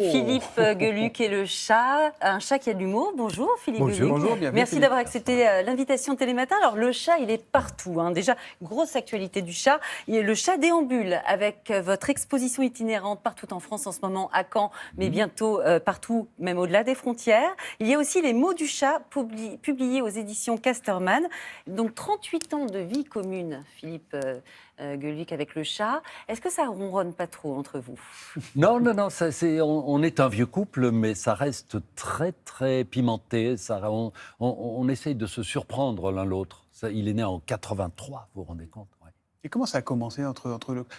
Philippe Geluck et le chat, un chat qui a de l'humour. Bonjour Philippe Geluck. Bonjour, bienvenue. Merci Philippe. d'avoir accepté l'invitation Télématin. Alors le chat, il est partout. Déjà, grosse actualité du chat. Le chat déambule avec votre exposition itinérante partout en France en ce moment, à Caen, mais bientôt partout, même au-delà des frontières. Il y a aussi les mots du chat publiés aux éditions Casterman. Donc 38 ans de vie commune, Philippe Geluck avec le chat. Est-ce que ça ronronne pas trop entre vous? Non, on est un vieux couple, mais ça reste très, très pimenté. On essaye de se surprendre l'un l'autre. Il est né en 83, vous vous rendez compte? Ouais. Et comment ça a commencé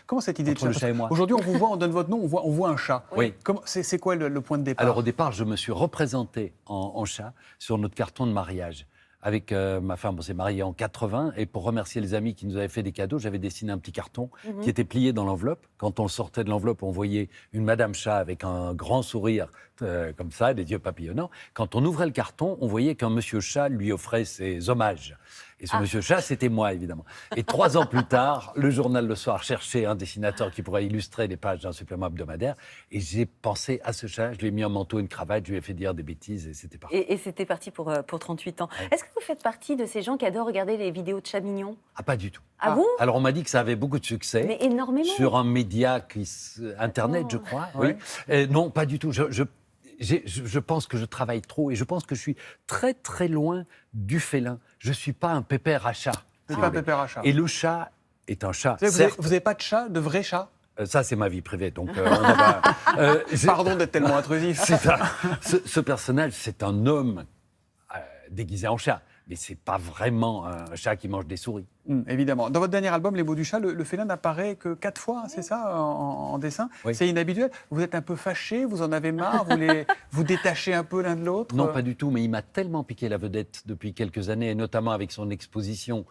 comment cette idée Entre de le chat? chat et moi. Aujourd'hui, on vous voit, on donne votre nom, on voit un chat. Oui. C'est quoi le point de départ? Alors au départ, je me suis représenté en chat sur notre carton de mariage. Avec ma femme, on s'est mariés en 80, et pour remercier les amis qui nous avaient fait des cadeaux, j'avais dessiné un petit carton qui était plié dans l'enveloppe. Quand on sortait de l'enveloppe, on voyait une Madame Chat avec un grand sourire comme ça, des yeux papillonnants. Quand on ouvrait le carton, on voyait qu'un Monsieur Chat lui offrait ses hommages. Et ce Monsieur Chat, c'était moi, évidemment. Et 3 ans plus tard, le journal Le Soir cherchait un dessinateur qui pourrait illustrer les pages d'un supplément hebdomadaire. Et j'ai pensé à ce chat, je lui ai mis un manteau, une cravate, je lui ai fait dire des bêtises et c'était parti. Et c'était parti pour 38 ans. Ouais. Est-ce que vous faites partie de ces gens qui adorent regarder les vidéos de chats mignons? Ah, pas du tout. Ah bon? Alors, on m'a dit que ça avait beaucoup de succès. Mais énormément. Sur un média Internet, je crois. Ouais. Oui. Non, pas du tout. Je pense que je travaille trop et je pense que je suis très, très loin du félin. Je ne suis pas un pépère à chat. Vous n'êtes pas un pépère à chat. Et le chat est un chat. Vous Certes, n'avez pas de chat, de vrai chat? ça, c'est ma vie privée. Donc, on va Pardon d'être tellement intrusif. ce personnage, c'est un homme déguisé en chat. Mais ce n'est pas vraiment un chat qui mange des souris. Évidemment. Dans votre dernier album, Les mots du chat, le félin n'apparaît que 4 fois, c'est ça, en dessin? Oui. C'est inhabituel. Vous êtes un peu fâché, vous en avez marre, vous détachez un peu l'un de l'autre? Non, pas du tout, mais il m'a tellement piqué la vedette depuis quelques années, et notamment avec son exposition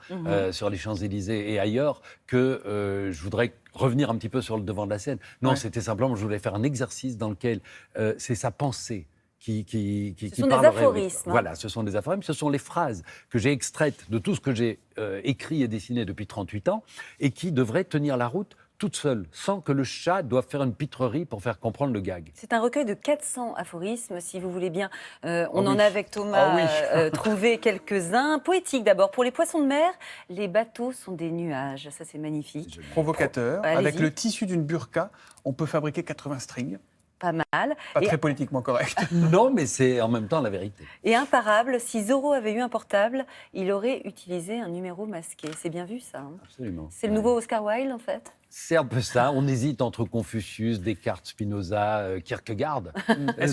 sur les Champs-Élysées et ailleurs, que je voudrais revenir un petit peu sur le devant de la scène. Non, Ouais. C'était simplement, je voulais faire un exercice dans lequel c'est sa pensée qui sont des parle au réel. aphorismes, hein. Voilà, ce sont des aphorismes, ce sont les phrases que j'ai extraites de tout ce que j'ai écrit et dessiné depuis 38 ans et qui devraient tenir la route toute seule, sans que le chat doive faire une pitrerie pour faire comprendre le gag. C'est un recueil de 400 aphorismes, si vous voulez bien. On oui. en a avec Thomas Ah trouvé quelques-uns. Poétiques d'abord. Pour les poissons de mer, les bateaux sont des nuages. Ça, c'est magnifique. Provocateur. Allez-y. Avec le tissu d'une burqa, on peut fabriquer 80 strings. Pas mal. Pas Et, très politiquement correct. Non, mais c'est en même temps la vérité. et imparable, si Zorro avait eu un portable, il aurait utilisé un numéro masqué. C'est bien vu, ça. Hein. Absolument. C'est le nouveau Oscar Wilde, en fait. C'est un peu ça. On hésite entre Confucius, Descartes, Spinoza, Kierkegaard.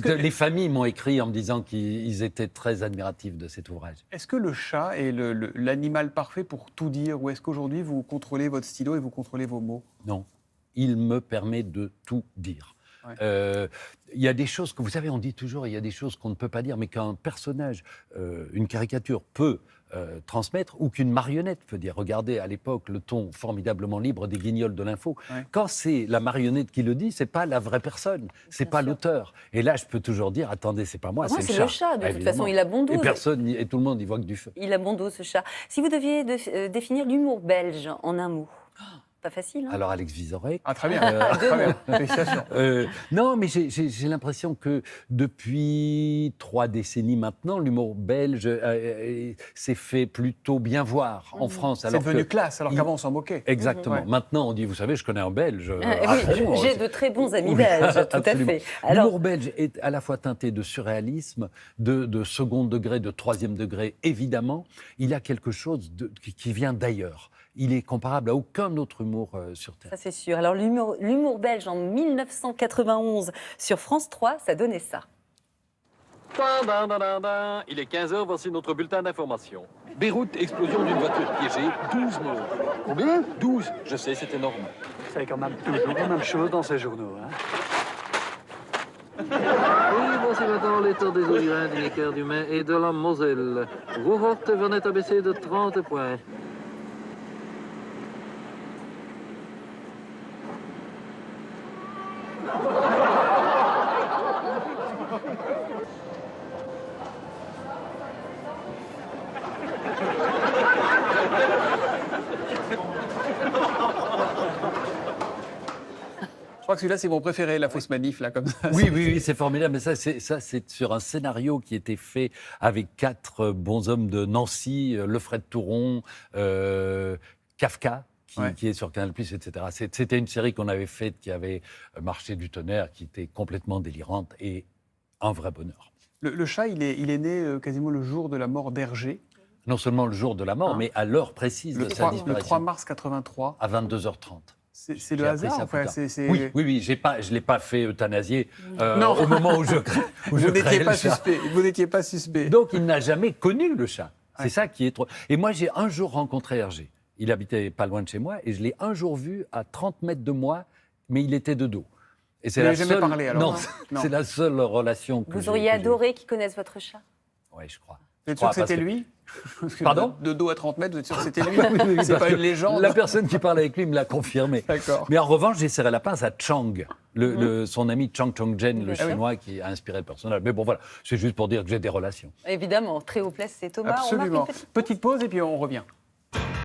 Les familles m'ont écrit en me disant qu'ils étaient très admiratifs de cet ouvrage. Est-ce que le chat est l'animal parfait pour tout dire, ou est-ce qu'aujourd'hui vous contrôlez votre stylo et vous contrôlez vos mots? Non, il me permet de tout dire. Ouais. Il y a des choses que, vous savez, on dit toujours, il y a des choses qu'on ne peut pas dire, mais qu'un personnage, une caricature peut transmettre, ou qu'une marionnette peut dire. Regardez à l'époque le ton formidablement libre des Guignols de l'info. Ouais. Quand c'est la marionnette qui le dit, c'est pas la vraie personne, c'est Bien pas sûr. l'auteur. Et là, je peux toujours dire, attendez, c'est pas moi, Moi, c'est c'est le chat. De toute Évidemment. façon, il a bon dos. Et personne, et tout le monde y voit que du feu. Il a bon dos, ce chat. Si vous deviez définir l'humour belge en un mot, pas facile, hein? Alors Alex Vizorek. Ah, très bien. Très bien. Félicitations. Non, mais j'ai l'impression que depuis 3 décennies maintenant, l'humour belge s'est fait plutôt bien voir en France. C'est alors devenu que- classe, alors qu'avant on s'en moquait. Exactement. Ouais. Maintenant, on dit, vous savez, je connais un Belge. Oui, bon, j'ai c'est- de très bons amis Oui, belges, tout à absolument. fait. Alors, L'humour belge est à la fois teinté de surréalisme, de second degré, de troisième degré, évidemment. Il a quelque chose qui vient d'ailleurs. Il est comparable à aucun autre humour sur Terre. ça c'est sûr. Alors l'humour belge en 1991 sur France 3, ça donnait ça. Tadadadada. Il est 15h, voici notre bulletin d'information. Beyrouth, explosion d'une voiture piégée, 12 morts. Combien? 12, je sais, c'est énorme. C'est quand même toujours la même chose dans ces journaux. Hein. Oui, voici maintenant l'état des eaux du Rhin, du Neckar, du Main et de la Moselle. Rohort venait à baisser de 30 points. Je crois que celui-là, c'est mon préféré, la fausse manif, là, comme ça. Oui, c'est formidable. Mais ça, c'est sur un scénario qui était fait avec 4 bons hommes de Nancy, Lefred Touron, Kafka, qui est sur Canal+, etc. C'était une série qu'on avait faite qui avait marché du tonnerre, qui était complètement délirante et un vrai bonheur. Le chat, il est né quasiment le jour de la mort d'Hergé. Non seulement le jour de la mort, mais à l'heure précise de sa disparition. Le 3 mars 83. À 22h30. C'est le hasard, enfin, Oui, je ne l'ai pas fait euthanasier au moment où je Vous créais le chat. Vous n'étiez pas suspect. Donc, il n'a jamais connu le chat. C'est ça qui est trop... Et moi, j'ai un jour rencontré Hergé. Il habitait pas loin de chez moi et je l'ai un jour vu à 30 mètres de moi, mais il était de dos. Et c'est vous n'avez jamais parlé, alors? Non, c'est la seule relation que Vous auriez adoré qu'il connaisse votre chat? Oui, je crois. Vous êtes sûr que c'était lui? Pardon? De dos à 30 mètres, vous êtes sûr que c'était lui? C'est pas une légende? La personne qui parle avec lui me l'a confirmé. D'accord. Mais en revanche, j'ai serré la pince à Chang, son ami Chang Chong-jen, le chinois qui a inspiré le personnage. Mais bon, voilà, c'est juste pour dire que j'ai des relations. Évidemment, très haut place, c'est Thomas. Absolument. On marque une petite pause. Petite pause et puis on revient.